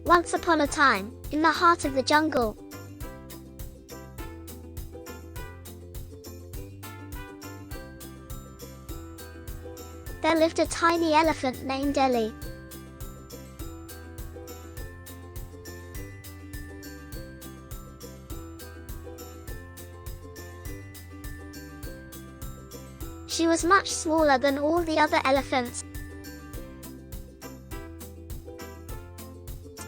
Once upon a time, in the heart of the jungle, there lived a tiny elephant named Ellie. She was much smaller than all the other elephants,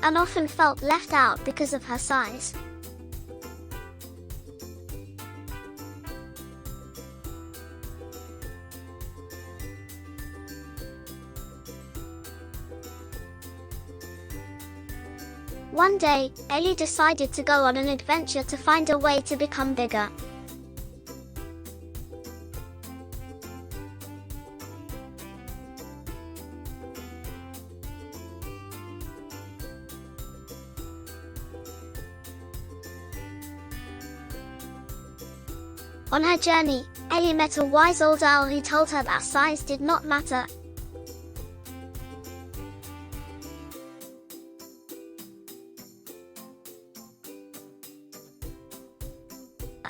and often felt left out because of her size. One day, Ellie decided to go on an adventure to find a way to become bigger. On her journey, Ellie met a wise old owl who told her that size did not matter,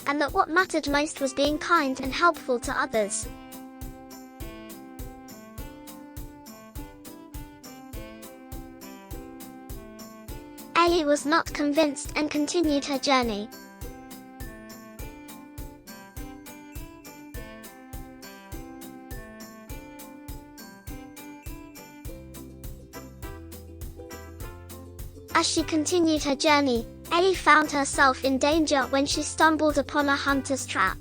and that what mattered most was being kind and helpful to others. Ellie was not convinced and continued her journey. As she continued her journey, Ellie found herself in danger when she stumbled upon a hunter's trap.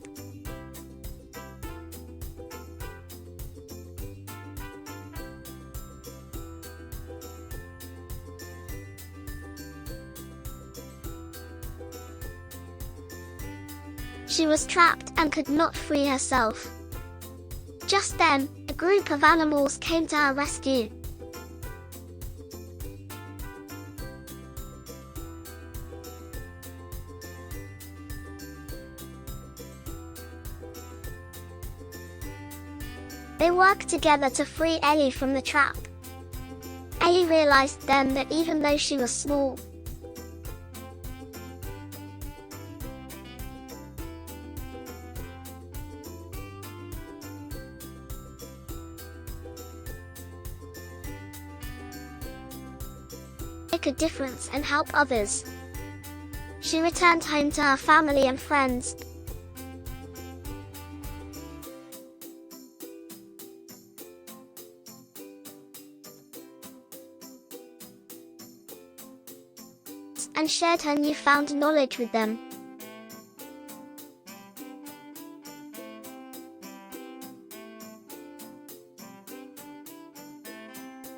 She was trapped and could not free herself. Just then, a group of animals came to her rescue. They worked together to free Ellie from the trap. Ellie realized then that even though she was small, make a difference and help others. She returned home to her family and friends, and shared her newfound knowledge with them.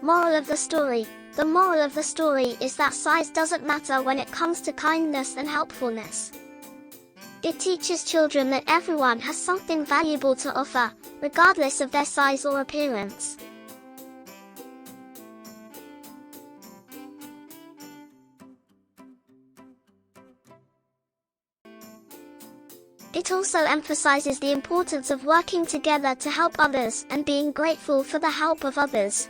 Moral of the story. The moral of the story is that size doesn't matter when it comes to kindness and helpfulness. It teaches children that everyone has something valuable to offer, regardless of their size or appearance. It also emphasizes the importance of working together to help others and being grateful for the help of others.